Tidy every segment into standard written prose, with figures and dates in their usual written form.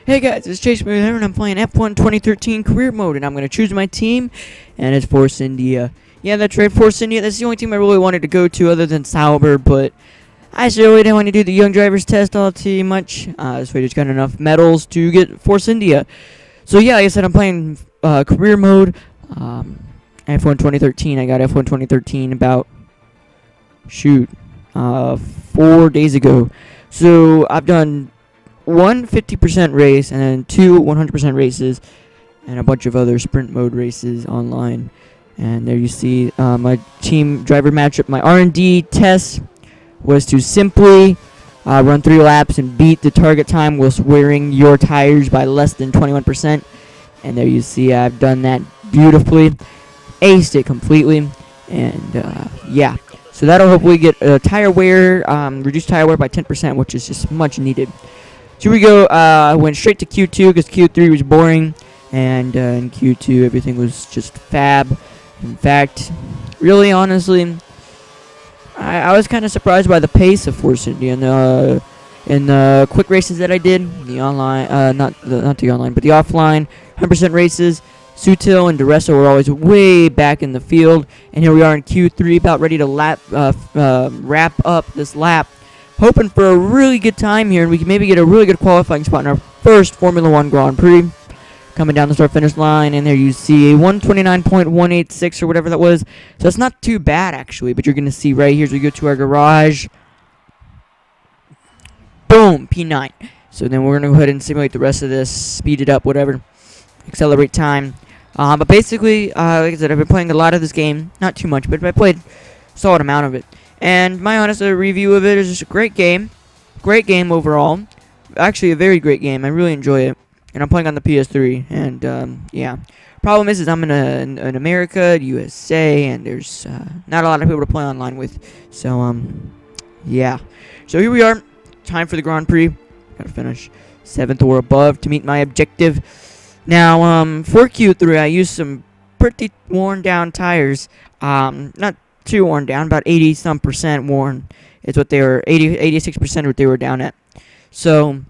Hey guys, it's Jay Smoothe here, and I'm playing F1 2013 Career Mode, and I'm going to choose my team, and it's Force India. Yeah, that's right, Force India. That's the only team I really wanted to go to other than Sauber, but I really didn't want to do the Young Drivers test all too much, so I just got enough medals to get Force India. So yeah, like I said, I'm playing Career Mode, F1 2013. I got F1 2013 about, 4 days ago. So I've done one 50% race and then two 100% races and a bunch of other sprint mode races online. And there you see my team driver matchup. My R&D test was to simply run 3 laps and beat the target time whilst wearing your tires by less than 21%. And there you see I've done that beautifully, aced it completely, and yeah. So that'll hopefully get tire wear, reduce tire wear by 10%, which is just much needed. So here we go. I went straight to Q2 because Q3 was boring, and in Q2 everything was just fab. In fact, really honestly, I was kind of surprised by the pace of Force India in the quick races that I did. The online, not the online, but the offline 100% races. Sutil and DeRessa were always way back in the field, and here we are in Q3, about ready to wrap up this lap. Hoping for a really good time here, and we can maybe get a really good qualifying spot in our first Formula 1 Grand Prix. Coming down the start-finish line, and there you see a 129.186 or whatever that was. So it's not too bad, actually, but you're going to see right here as we go to our garage. Boom, P9. So then we're going to go ahead and simulate the rest of this, speed it up, whatever, accelerate time. But basically, like I said, I've been playing a lot of this game. Not too much, but I played a solid amount of it. And my honest review of it is just a great game. Great game overall. Actually, a very great game. I really enjoy it. And I'm playing on the PS3. And, yeah. Problem is I'm in America, USA, and there's not a lot of people to play online with. So, yeah. So here we are. Time for the Grand Prix. Gotta finish 7th or above to meet my objective. Now, for Q3, I used some pretty worn down tires. Not too worn down, about 80-some% worn is what they were, 86% what they were down at. So,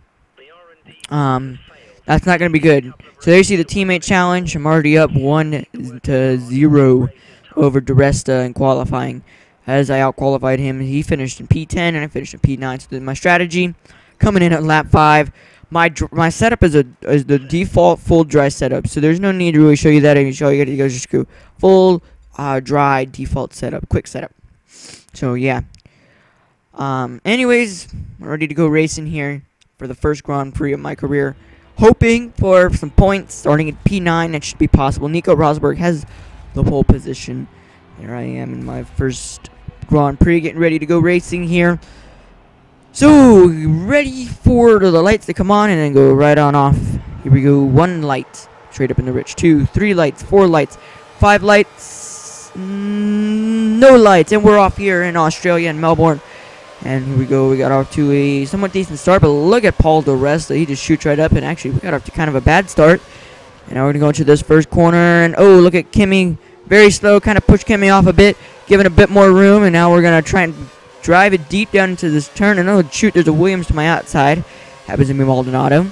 that's not going to be good. So there you see the teammate challenge. I'm already up 1-0 over DeRessa in qualifying. As I out-qualified him, he finished in P10 and I finished in P9. So my strategy, coming in at lap 5, my setup is the default full dry setup. So there's no need to really show you that. I can show you, you guys just go full dry default setup, quick setup. So yeah. Anyways, I'm ready to go racing here for the first Grand Prix of my career. Hoping for some points, starting at P9. That should be possible. Nico Rosberg has the pole position. There I am in my first Grand Prix, getting ready to go racing here. So, ready for the lights to come on and then go right on off. Here we go. 1 light, straight up in the rich. 2, 3 lights, 4 lights, 5 lights, no lights. And we're off here in Australia, in Melbourne. And here we go. We got off to a somewhat decent start, but look at Paul DeRessa. He just shoots right up, and actually we got off to kind of a bad start. And now we're going to go into this first corner, and oh, look at Kimi. Very slow, kind of push Kimi off a bit, giving a bit more room, and now we're going to try and drive it deep down into this turn. And oh, shoot, there's a Williams to my outside. Happens to be Maldonado.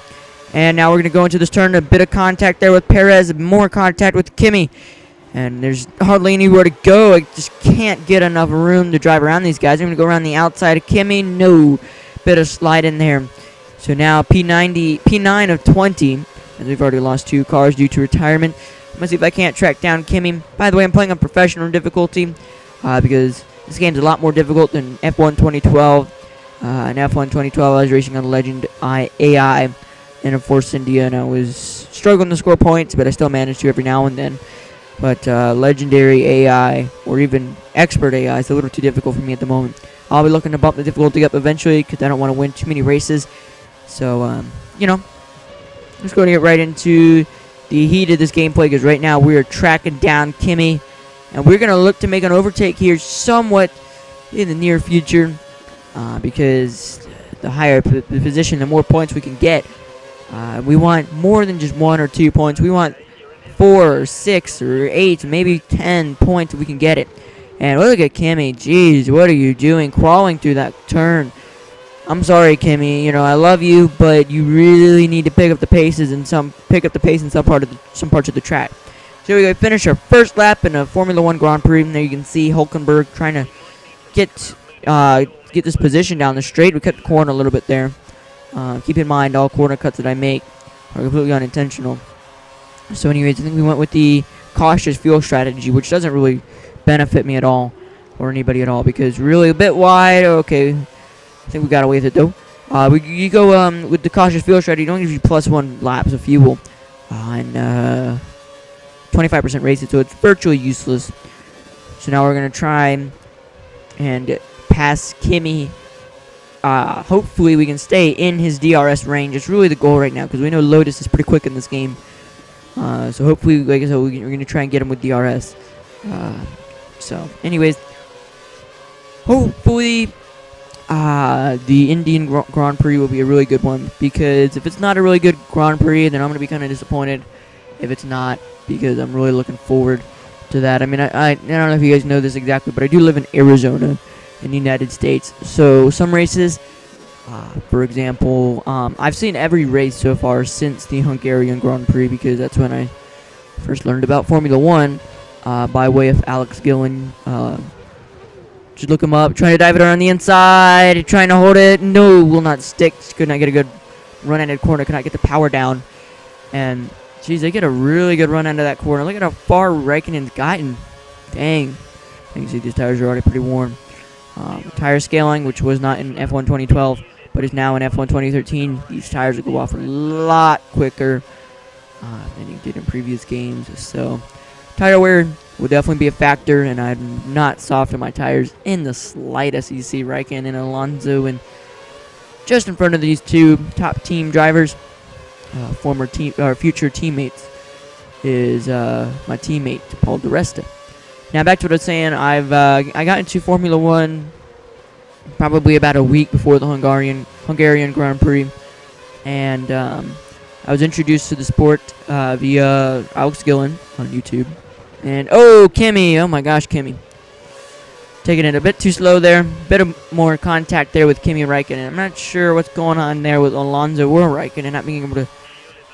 And now we're going to go into this turn, a bit of contact there with Perez, more contact with Kimi. And there's hardly anywhere to go. I just can't get enough room to drive around these guys. I'm going to go around the outside of Kimi. No. Bit of slide in there. So now P9 of 20. And we've already lost 2 cars due to retirement. I'm going to see if I can't track down Kimi. By the way, I'm playing on professional difficulty. Because this game's a lot more difficult than F1 2012. In F1 2012, I was racing on Legend AI in a Force India. And I was struggling to score points. But I still managed to every now and then. But legendary AI, or even expert AI, is a little too difficult for me at the moment. I'll be looking to bump the difficulty up eventually, because I don't want to win too many races. So, you know, let's go to get right into the heat of this gameplay, because right now we are tracking down Kimi. And we're going to look to make an overtake here somewhat in the near future, because the higher the position, the more points we can get. We want more than just 1 or 2 points. We want 4 or 6 or 8, maybe 10 points if we can get it. And look at Kimi. Jeez, what are you doing? Crawling through that turn. I'm sorry, Kimmy. You know, I love you, but you really need to pick up the paces in some parts of the track. So we finished our first lap in a Formula One Grand Prix. And there you can see Hulkenberg trying to get this position down the straight. We cut the corner a little bit there. Keep in mind, all corner cuts that I make are completely unintentional. So anyways, I think we went with the cautious fuel strategy, which doesn't really benefit me at all, or anybody at all, because really a bit wide. Okay, I think we got away with it though. You go with the cautious fuel strategy. Don't give you +1 laps of fuel and 25% races, so it's virtually useless. So now we're gonna try and pass Kimi. Hopefully we can stay in his DRS range. It's really the goal right now, because we know Lotus is pretty quick in this game. So hopefully, like I said, we're going to try and get him with DRS. So anyways, hopefully the Indian Grand Prix will be a really good one, because if it's not a really good Grand Prix, then I'm going to be kind of disappointed if it's not, because I'm really looking forward to that. I mean, I don't know if you guys know this exactly, but I do live in Arizona in the United States. So some races, for example, I've seen every race so far since the Hungarian Grand Prix, because that's when I first learned about Formula One by way of Alex Gillen. Just look him up, trying to dive it around the inside, trying to hold it. No, will not stick. Could not get a good run into the corner, could not get the power down. And, geez, they get a really good run into that corner. Look at how far Raikkonen's gotten. Dang. You can see these tires are already pretty warm. Tire scaling, which was not in F1 2012, but is now in F1 2013. These tires will go off a lot quicker than he did in previous games. So, tire wear will definitely be a factor, and I'm not soft on my tires in the slightest. You see Raikkonen and Alonso, and just in front of these two top team drivers, future teammates, is my teammate Paul di Resta. Now back to what I was saying. I got into Formula One probably about a week before the Hungarian Grand Prix, and I was introduced to the sport via Alex Gillen on YouTube. And Kimi! Oh my gosh, Kimi! Taking it a bit too slow there. Bit of more contact there with Kimi Raikkonen. I'm not sure what's going on there with Alonso or Raikkonen not being able to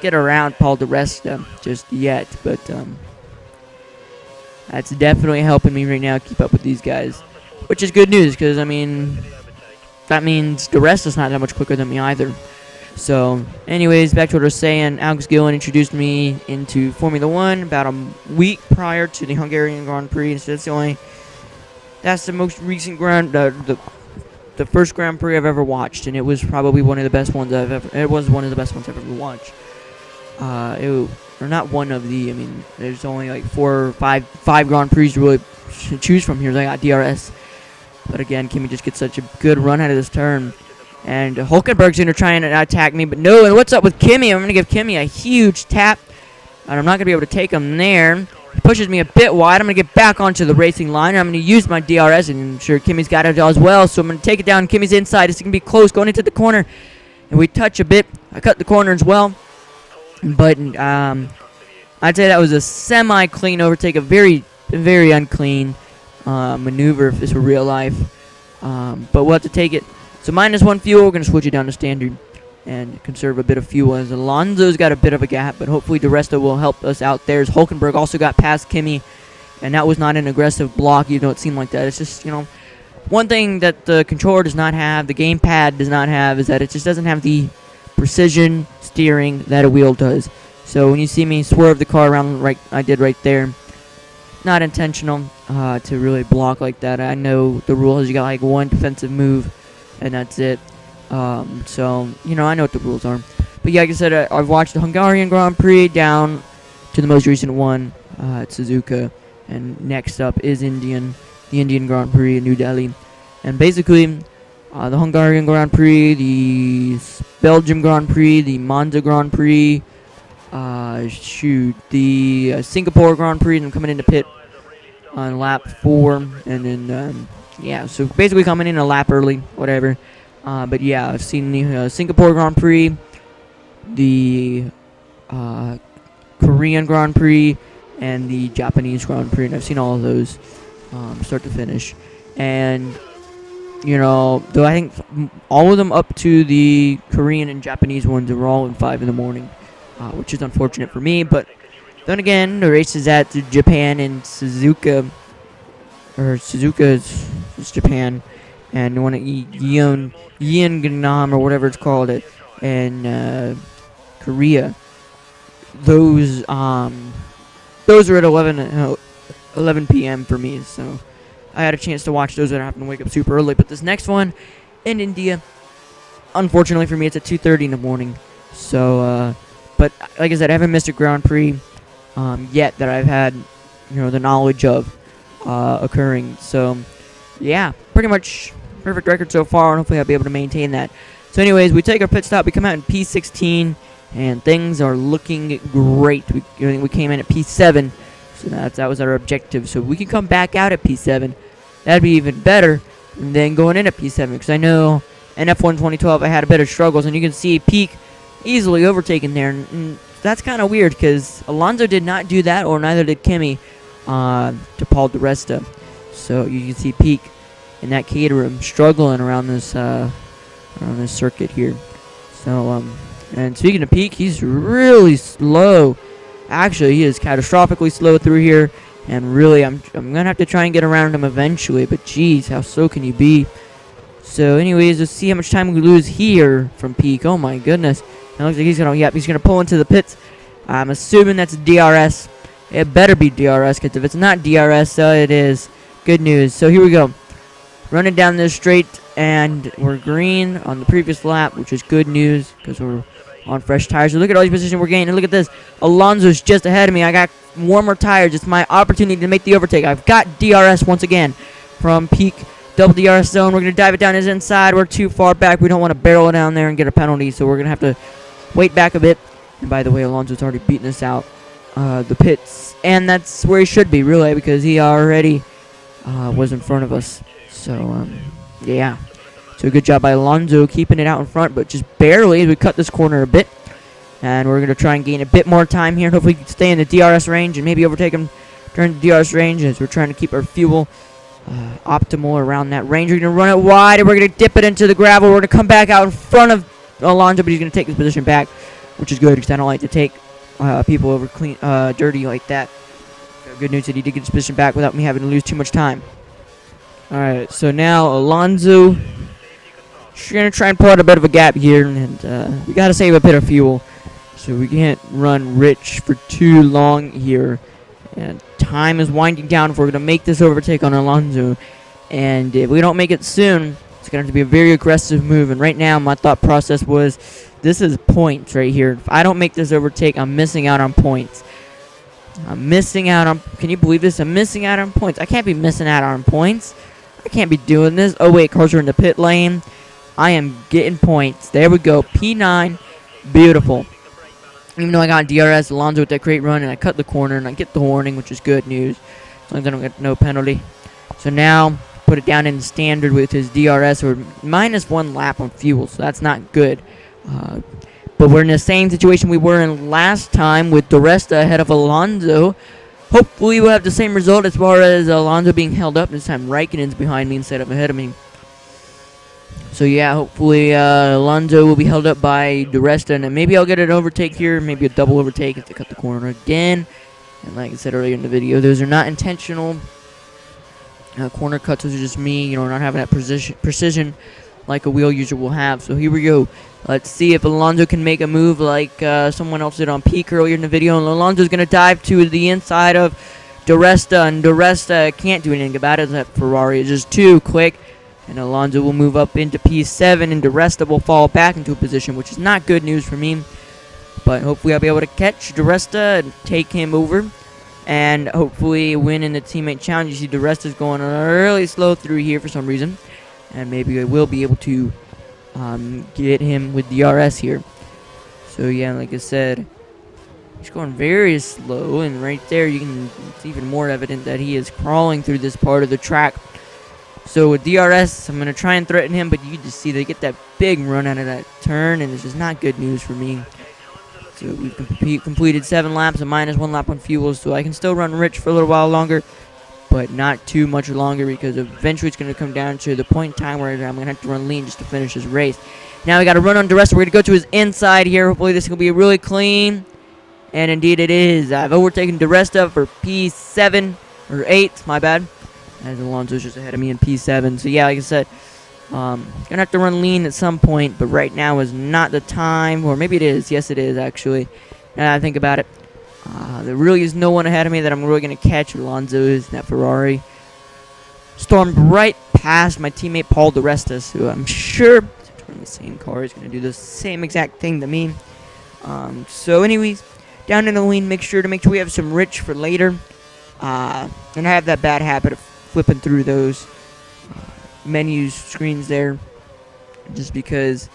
get around Paul di Resta just yet, but that's definitely helping me right now keep up with these guys, which is good news, because I mean that means di Resta's not that much quicker than me either. So anyways, back to what I was saying. Alex Gillen introduced me into Formula One about a week prior to the Hungarian Grand Prix. So that's the most recent the first Grand Prix I've ever watched, and it was probably one of the best ones I've ever watched. Or not one of the, I mean, there's only like five Grand Prix to really choose from here. I got DRS. But again, Kimi just gets such a good run out of this turn. And Hulkenberg's going to try and attack me, but no. And what's up with Kimi? I'm going to give Kimi a huge tap, and I'm not going to be able to take him there. He pushes me a bit wide. I'm going to get back onto the racing line. I'm going to use my DRS, and I'm sure Kimi's got it as well. So I'm going to take it down. Kimi's inside. It's going to be close going into the corner. And we touch a bit. I cut the corner as well. But I'd say that was a semi-clean overtake, a very, very unclean maneuver if this were real life. But we'll have to take it. So -1 fuel, we're going to switch it down to standard and conserve a bit of fuel, as Alonso's got a bit of a gap, but hopefully di Resta will help us out there. As Hulkenberg also got past Kimi, and that was not an aggressive block, even though it seemed like that. It's just, one thing that the controller does not have, the gamepad does not have, is that it just doesn't have the precision steering that a wheel does. So when you see me swerve the car around I did right there, not intentional to really block like that. I know the rule is you got like one defensive move, and that's it. So, I know what the rules are. But yeah, like I said, I've watched the Hungarian Grand Prix down to the most recent one at Suzuka. And next up is the Indian Grand Prix in New Delhi. And basically, the Hungarian Grand Prix, the Belgium Grand Prix, the Monza Grand Prix, the Singapore Grand Prix, and I'm coming into pit on lap 4. And then, yeah, so basically coming in a lap early, whatever. But yeah, I've seen the Singapore Grand Prix, the Korean Grand Prix, and the Japanese Grand Prix, and I've seen all of those start to finish. And you know, though I think all of them up to the Korean and Japanese ones are all in 5 in the morning, which is unfortunate for me. But then again, the race is at Japan and Suzuka, or Suzuka is Japan, and one at Yeongnam or whatever it's called it, and Korea. Those are at 11 p.m. for me, so I had a chance to watch those. I happened to wake up super early. But this next one in India, unfortunately for me, it's at 2:30 in the morning. So, but like I said, I haven't missed a Grand Prix yet that I've had, you know, the knowledge of occurring. So, yeah, pretty much perfect record so far, and hopefully I'll be able to maintain that. So, anyways, we take our pit stop. We come out in P16, and things are looking great. We came in at P7. So that was our objective. So we can come back out at P7. That'd be even better than going in at P7. Because I know in F1 2012 I had a bit of struggles. And you can see Peak easily overtaken there. And that's kind of weird because Alonso did not do that, or neither did Kimi to Paul di Resta. So you can see Peak in that Caterham struggling around this circuit here. So and speaking of Peak, he's really slow. Actually, he is catastrophically slow through here, and really, I'm gonna have to try and get around him eventually. But geez, how slow can you be? So, anyways, let's see how much time we lose here from Peak. Oh my goodness! It looks like he's gonna pull into the pits. I'm assuming that's DRS. It better be DRS, because if it's not DRS, it is good news. So here we go, running down this straight, and we're green on the previous lap, which is good news because we're on fresh tires. So look at all these positions we're gaining. And look at this. Alonso's just ahead of me. I got warmer tires. It's my opportunity to make the overtake. I've got DRS once again from Peak. Double DRS zone. We're going to dive it down his inside. We're too far back. We don't want to barrel down there and get a penalty. So we're going to have to wait back a bit. And by the way, Alonso's already beaten us out the pits. And that's where he should be, really, because he already was in front of us. So, yeah. So good job by Alonso keeping it out in front, but just barely as we cut this corner a bit. And we're going to try and gain a bit more time here. And hopefully we can stay in the DRS range and maybe overtake him during the DRS range as we're trying to keep our fuel optimal around that range. We're going to run it wide and we're going to dip it into the gravel. We're going to come back out in front of Alonso, but he's going to take his position back, which is good because I don't like to take people over dirty like that. So good news that he did get his position back without me having to lose too much time. Alright, so now Alonso, we're going to try and pull out a bit of a gap here, and we got to save a bit of fuel. So we can't run rich for too long here. And time is winding down if we're going to make this overtake on Alonso. And if we don't make it soon, it's going to have to be a very aggressive move. And right now, my thought process was, this is points right here. If I don't make this overtake, I'm missing out on points. I'm missing out on, can you believe this? I'm missing out on points. I can't be missing out on points. I can't be doing this. Oh, wait, cars are in the pit lane. I am getting points. There we go. P9. Beautiful. Even though I got DRS, Alonso with that great run, and I cut the corner, and I get the warning, which is good news. As long as I don't get no penalty. So now, put it down in standard with his DRS, or -1 lap on fuel, so that's not good. But we're in the same situation we were in last time with di Resta ahead of Alonso. Hopefully we'll have the same result as far as Alonso being held up. This time Raikkonen's behind me instead of ahead of me. So yeah, hopefully Alonso will be held up by di Resta, and then maybe I'll get an overtake here, maybe a double overtake if they cut the corner again. And like I said earlier in the video, those are not intentional corner cuts. Those are just me, not having that precision like a wheel user will have. So here we go. Let's see if Alonso can make a move like someone else did on Peak earlier in the video. And Alonso's going to dive to the inside of di Resta, and di Resta can't do anything about it. That Ferrari is just too quick. And Alonso will move up into P7, and di Resta will fall back into a position, which is not good news for me. But hopefully I'll be able to catch di Resta and take him over. And hopefully win in the teammate challenge. You see di Resta's going really slow through here for some reason. And maybe I will be able to get him with DRS here. So yeah, like I said, he's going very slow. And right there, it's even more evident that he is crawling through this part of the track. So with DRS, I'm going to try and threaten him, but you just see they get that big run out of that turn, and it's just not good news for me. So we've completed 7 laps, and -1 lap on fuel, so I can still run rich for a little while longer. but not too much longer, because eventually it's going to come down to the point in time where I'm going to have to run lean just to finish this race. Now we got to run on DeResta. We're going to go to his inside here. Hopefully this will be really clean. And indeed it is. I've overtaken DeResta for P7 or 8, my bad. As Alonso's just ahead of me in P7. So yeah, like I said, gonna have to run lean at some point, but right now is not the time. Or maybe it is. Yes, it is actually. Now that I think about it, there really is no one ahead of me that I'm really gonna catch. Alonso is in that Ferrari. Stormed right past my teammate Paul DeResta, who I'm sure in the same car is gonna do the same exact thing to me. So anyways, down in the lean, make sure we have some rich for later. And I have that bad habit of flipping through those menus screens there, just because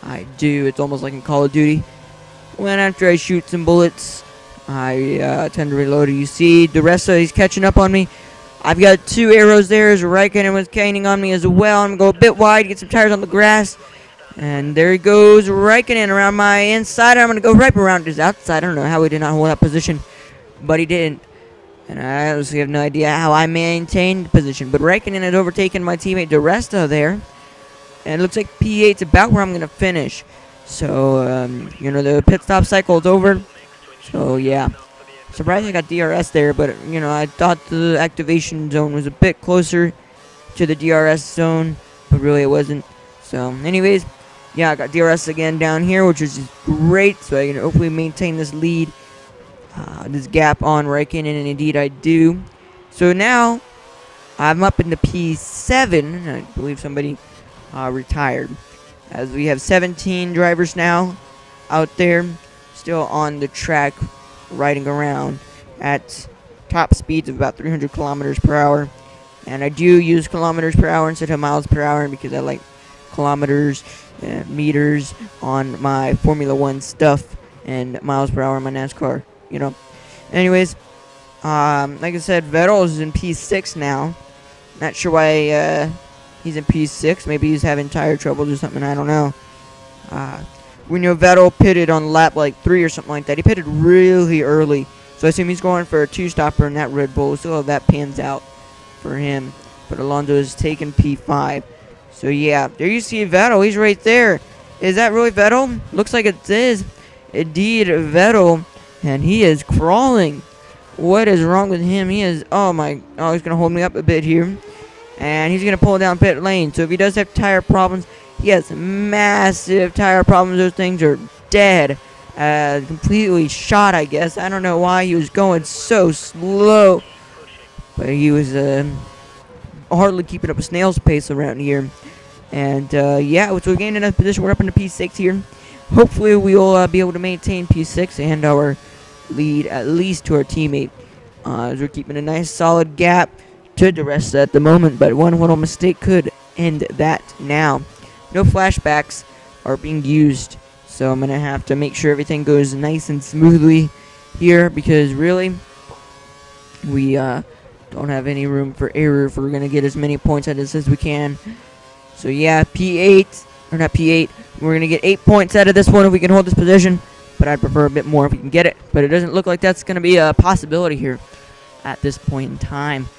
I do. It's almost like in Call of Duty. When after I shoot some bullets, I tend to reload it. You see DeResta, he's catching up on me. I've got 2 arrows there as Raikkonen was gaining on me as well. I'm going to go a bit wide, get some tires on the grass. And there he goes, Raikkonen around my inside. I'm going to go right around his outside. I don't know how he did not hold that position, but he didn't. And I honestly have no idea how I maintained the position. But Raikkonen had overtaken my teammate DeResta there. And it looks like P8's about where I'm going to finish. So, you know, the pit stop cycle is over. So, yeah. Surprised I got DRS there. But, you know, I thought the activation zone was a bit closer to the DRS zone. But really it wasn't. So, anyways, yeah, I got DRS again down here, which is great. So I can hopefully maintain this lead. This gap on Raikkonen, and indeed I do. So now I'm up in the P7. I believe somebody retired, as we have 17 drivers now out there still on the track riding around at top speeds of about 300 kilometers per hour. And I do use kilometers per hour instead of miles per hour because I like kilometers and meters on my Formula 1 stuff and miles per hour on my NASCAR. You know. Anyways, like I said, Vettel is in P6 now. Not sure why he's in P6. Maybe he's having tire troubles or something. I don't know. We know Vettel pitted on lap like 3 or something like that. He pitted really early, so I assume he's going for a 2-stopper in that Red Bull. So that pans out for him. But Alonso is taking P5. So yeah, there you see Vettel. He's right there. Is that really Vettel? Looks like it is. Indeed, Vettel. And he is crawling. What is wrong with him? He is, he's going to hold me up a bit here. And he's going to pull down pit lane. So if he does have tire problems, he has massive tire problems. Those things are dead. Completely shot, I guess. I don't know why he was going so slow. But he was hardly keeping up a snail's pace around here. And, yeah, so we're getting in a position. We're up in the P6 here. Hopefully we'll be able to maintain P6 and our lead at least to our teammate, as we're keeping a nice solid gap to DeResta at the moment, but one little mistake could end that now. No flashbacks are being used, so I'm gonna have to make sure everything goes nice and smoothly here, because really we don't have any room for error if we're gonna get as many points out of this as we can. So yeah, P8, or not P8, we're gonna get 8 points out of this one if we can hold this position. But I'd prefer a bit more if we can get it. But it doesn't look like that's going to be a possibility here at this point in time.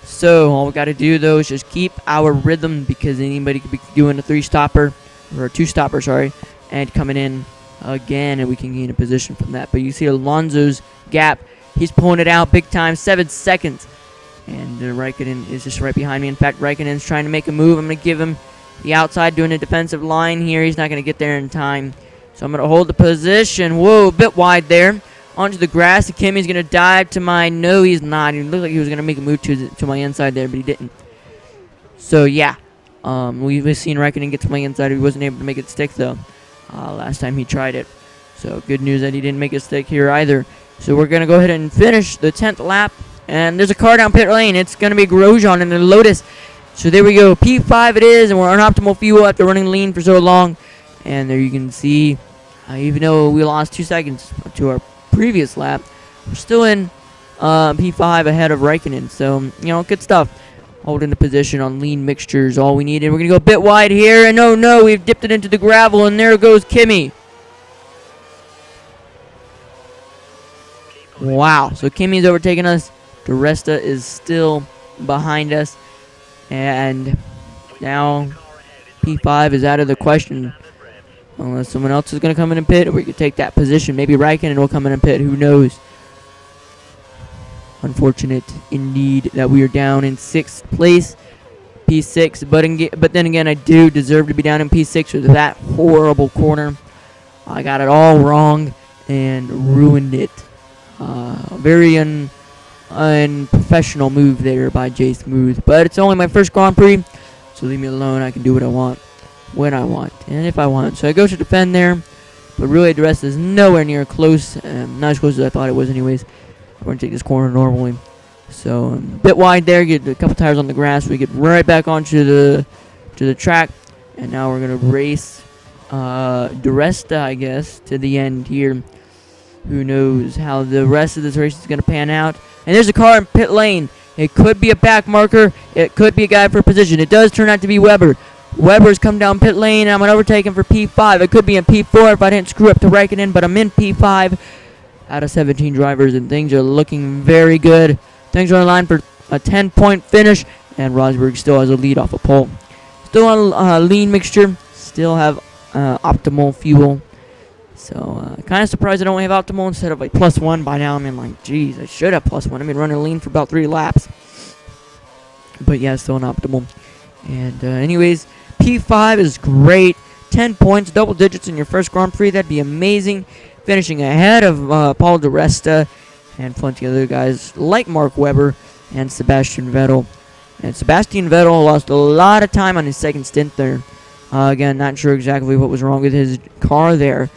So all we got to do, though, is just keep our rhythm, because anybody could be doing a 3-stopper, or a 2-stopper, sorry, and coming in again, and we can gain a position from that. But you see Alonso's gap. He's pulling it out big time, 7 seconds. And Raikkonen is just right behind me. In fact, Raikkonen's trying to make a move. I'm going to give him the outside, doing a defensive line here. He's not going to get there in time. So I'm going to hold the position. Whoa, a bit wide there. Onto the grass. Kimi's going to dive to my... No, he's not. He looked like he was going to make a move to my inside there, but he didn't. So, yeah. We've seen Raikkonen get to my inside. He wasn't able to make it stick, though, last time he tried it. So, good news that he didn't make it stick here either. So, we're going to go ahead and finish the 10th lap. And there's a car down pit lane. It's going to be Grosjean and the Lotus. So, there we go. P5 it is, and we're on optimal fuel after running lean for so long. And there you can see, even though we lost 2 seconds to our previous lap, we're still in P5 ahead of Raikkonen. So, you know, good stuff. Holding the position on lean mixtures, all we needed. We're going to go a bit wide here. And oh no, we've dipped it into the gravel. And there goes Kimi. Wow. So Kimi's overtaken us. DeResta is still behind us. And now P5 is out of the question. Unless someone else is going to come in and pit, or we could take that position. Maybe Raikkonen will come in and pit. Who knows? Unfortunate indeed that we are down in 6th place. P6. But then again, I do deserve to be down in P6 with that horrible corner. I got it all wrong and ruined it. Very unprofessional move there by Jay Smoothe. But it's only my first Grand Prix, so leave me alone. I can do what I want, when I want, and if I want. So I go to defend there, but really the rest is nowhere near close. Not as close as I thought it was anyways. We're going to take this corner normally. So a bit wide there, get a couple tires on the grass. We get right back onto the track, and now we're going to race DeResta, I guess, to the end here. Who knows how the rest of this race is going to pan out. And there's a car in pit lane. It could be a back marker. It could be a guy for position. It does turn out to be Weber. Weber's come down pit lane. I'm going to overtake him for P5. It could be in P4 if I didn't screw up to Raikkonen, but I'm in P5 out of 17 drivers, and things are looking very good. Things are in line for a 10-point finish, and Rosberg still has a lead off a pole. Still on lean mixture. Still have optimal fuel. So, kind of surprised I don't have optimal instead of like +1 by now. I mean, like, geez, I should have +1. I've been running lean for about 3 laps. But yeah, still an optimal. And anyways, P5 is great. 10 points, double digits in your first Grand Prix. That'd be amazing. Finishing ahead of Paul DeResta and plenty of other guys like Mark Webber and Sebastian Vettel. And Sebastian Vettel lost a lot of time on his second stint there. Again, not sure exactly what was wrong with his car there.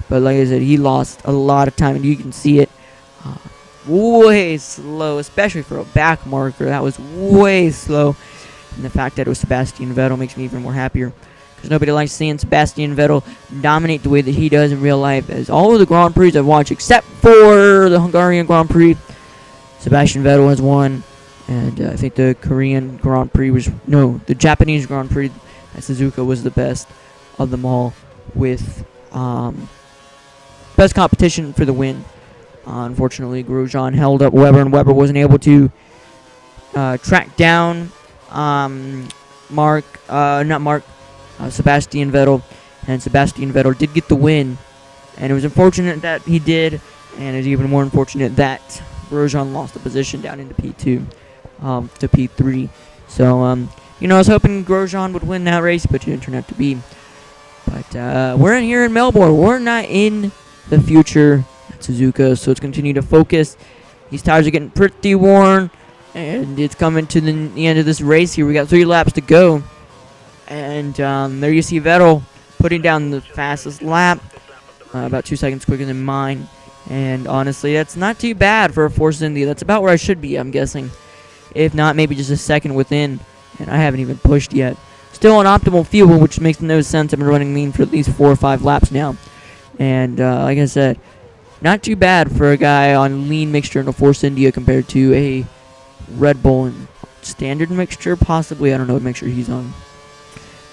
But like I said, he lost a lot of time, and you can see it way slow, especially for a back marker. That was way slow. And the fact that it was Sebastian Vettel makes me even more happier, because nobody likes seeing Sebastian Vettel dominate the way that he does in real life. As all of the Grand Prix I've watched, except for the Hungarian Grand Prix, Sebastian Vettel has won. And I think the Korean Grand Prix was, no, the Japanese Grand Prix at Suzuka was the best of them all, with best competition for the win. Unfortunately, Grosjean held up Webber, and Webber wasn't able to track down Sebastian Vettel. And Sebastian Vettel did get the win, and it was unfortunate that he did, and it's even more unfortunate that Grosjean lost the position down into P2 to P3. So, you know, I was hoping Grosjean would win that race, but it didn't turn out to be. But we're in here in Melbourne. We're not in the future at Suzuka, so let's continue to focus. These tires are getting pretty worn, and it's coming to the end of this race here. We got 3 laps to go, and there you see Vettel putting down the fastest lap, about 2 seconds quicker than mine. And honestly, that's not too bad for a Force India. That's about where I should be, I'm guessing. If not, maybe just a second within, and I haven't even pushed yet. Still on optimal fuel, which makes no sense. I've been running lean for at least 4 or 5 laps now. And like I said, not too bad for a guy on lean mixture in a Force India compared to a Red Bull and standard mixture, possibly. I don't know what mixture he's on.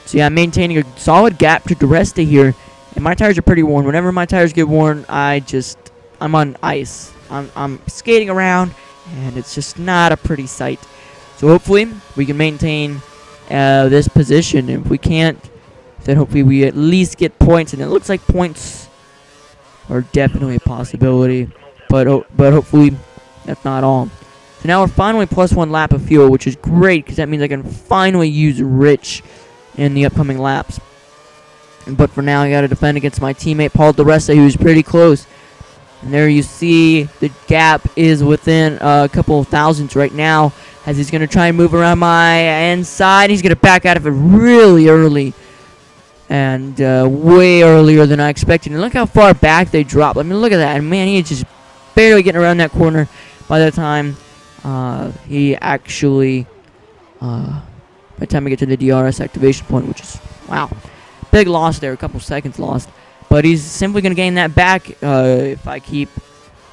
So yeah, I'm maintaining a solid gap to DeResta here. And my tires are pretty worn. Whenever my tires get worn, I'm on ice. I'm skating around, and it's just not a pretty sight. So hopefully we can maintain this position. If we can't, then hopefully we at least get points. And it looks like points are definitely a possibility, but hopefully that's not all. So now we're finally +1 lap of fuel, which is great, because that means I can finally use Rich in the upcoming laps. But for now, I got to defend against my teammate Paul DeResta, who's pretty close. And there you see the gap is within a couple of thousandths right now, as he's going to try and move around my inside. He's going to back out of it really early, and way earlier than I expected. And look how far back they dropped. I mean, look at that. And man, he's just barely getting around that corner by the time he actually, by the time I get to the DRS activation point, which is, wow, big loss there, a couple seconds lost. But he's simply going to gain that back if I keep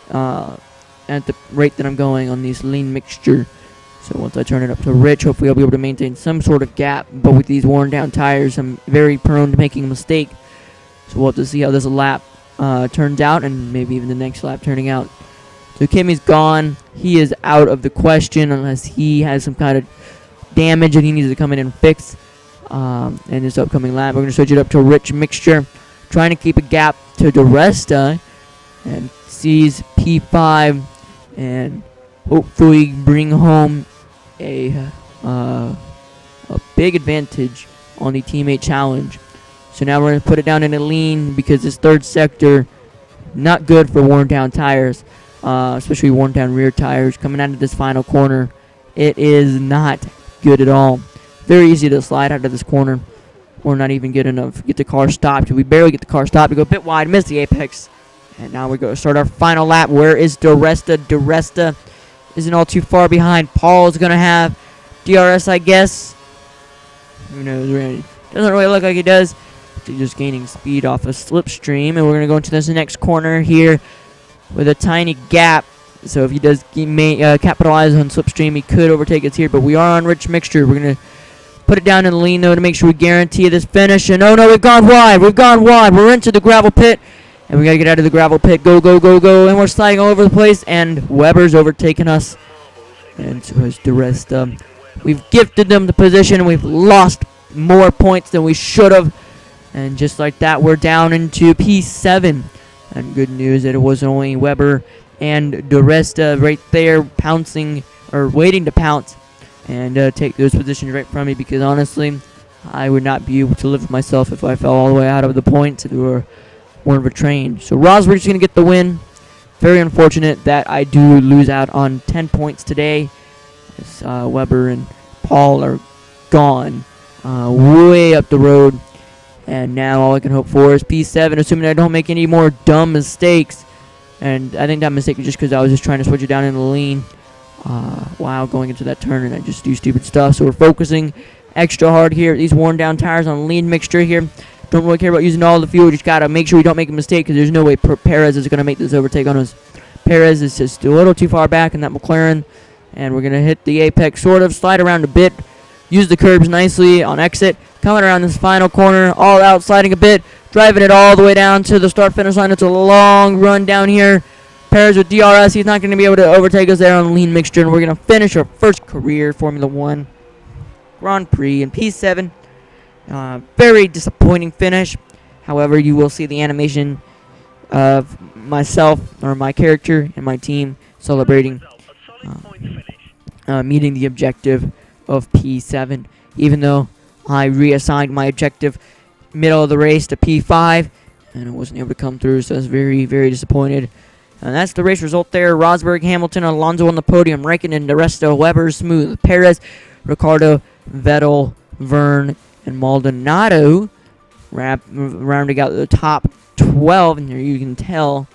at the rate that I'm going on this lean mixture. So once I turn it up to Rich, hopefully I'll be able to maintain some sort of gap. But with these worn down tires, I'm very prone to making a mistake. So we'll have to see how this lap turns out, and maybe even the next lap turning out So Kimmy's gone. He is out of the question unless he has some kind of damage that he needs to come in and fix in this upcoming lap. We're going to switch it up to Rich Mixture, trying to keep a gap to DeResta, and sees P5 and hopefully bring home a big advantage on the teammate challenge. So now we're going to put it down in a lean because this third sector, not good for worn down tires, especially worn down rear tires. Coming out of this final corner, it is not good at all. Very easy to slide out of this corner. We're not even good enough to get the car stopped. We barely get the car stopped. We go a bit wide, miss the apex. And now we go start our final lap. Where is DeResta? DeResta isn't all too far behind. Paul's going to have DRS, I guess. Who knows, really? Doesn't really look like he does. He's just gaining speed off a slipstream. And we're going to go into this next corner here with a tiny gap. So if he does capitalize on slipstream, he could overtake us here. But we are on Rich Mixture. We're going to put it down in the lean, though, to make sure we guarantee this finish. And oh, no, we've gone wide. We've gone wide. We're into the gravel pit. And we got to get out of the gravel pit. Go, go, go, go. And we're sliding all over the place. And Weber's overtaken us. And so is DeResta. We've gifted them the position. And we've lost more points than we should have. And just like that, we're down into P7. And good news that it was only Weber and DeResta right there pouncing, or waiting to pounce, and take those positions right from me, because honestly, I would not be able to live with myself if I fell all the way out of the points if we were one of a train. So Rosberg's going to get the win. Very unfortunate that I do lose out on 10 points today, as Weber and Paul are gone way up the road. And now all I can hope for is P7, assuming I don't make any more dumb mistakes. And I think that mistake was just because I was just trying to switch it down in the lean while going into that turn, and I just do stupid stuff. So we're focusing extra hard here. These worn down tires on lean mixture here. Don't really care about using all the fuel. Just got to make sure we don't make a mistake, because there's no way Perez is going to make this overtake on us. Perez is just a little too far back in that McLaren. And we're going to hit the apex, sort of, slide around a bit. Use the curbs nicely on exit. Coming around this final corner, all out, sliding a bit. Driving it all the way down to the start-finish line. It's a long run down here. Perez with DRS. He's not going to be able to overtake us there on lean mixture. And we're going to finish our first career Formula 1 Grand Prix in P7. Very disappointing finish. However, you will see the animation of myself, or my character, and my team celebrating meeting the objective of P7. Even though I reassigned my objective middle of the race to P5, and I wasn't able to come through, so I was very, very disappointed. And that's the race result there. Rosberg, Hamilton, Alonso on the podium. Raikkonen, DeResta, Weber, Smoothe, Perez, Ricciardo, Vettel, Verne, and Maldonado rounding out the top 12. And there you can tell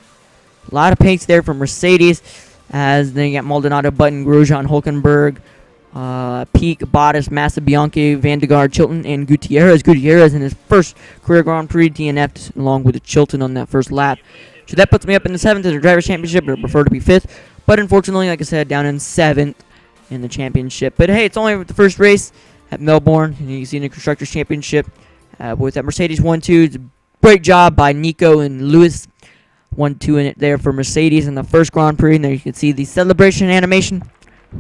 a lot of pace there from Mercedes, as then you got Maldonado, Button, Grosjean, Hulkenberg, Peak, Bottas, Massa, Bianchi, Van de Gaard, Chilton, and Gutierrez. Gutierrez in his first career Grand Prix DNF'd along with Chilton on that first lap. So that puts me up in the 7th in the Drivers' Championship, but I prefer to be 5th. But unfortunately, like I said, down in 7th in the championship. But hey, it's only the first race at Melbourne, and you can see in the Constructors' Championship with that Mercedes 1-2. It's a great job by Nico and Lewis. 1-2 in it there for Mercedes in the first Grand Prix. And there you can see the celebration animation,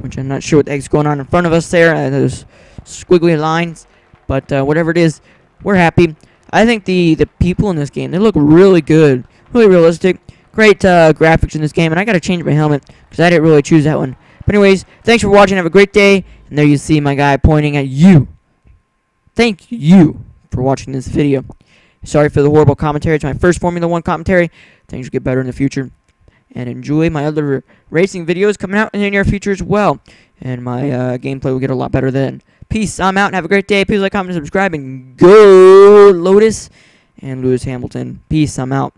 which I'm not sure what the heck's going on in front of us there. Those squiggly lines. But whatever it is, we're happy. I think the people in this game, they look really good. Really realistic. Great graphics in this game. And I got to change my helmet because I didn't really choose that one. But anyways, thanks for watching. Have a great day. And there you see my guy pointing at you. Thank you for watching this video. Sorry for the horrible commentary. It's my first Formula 1 commentary. Things will get better in the future. And enjoy my other racing videos coming out in the near future as well. And my gameplay will get a lot better then. Peace. I'm out. Have a great day. Please like, comment, and subscribe. And go Lotus and Lewis Hamilton. Peace. I'm out.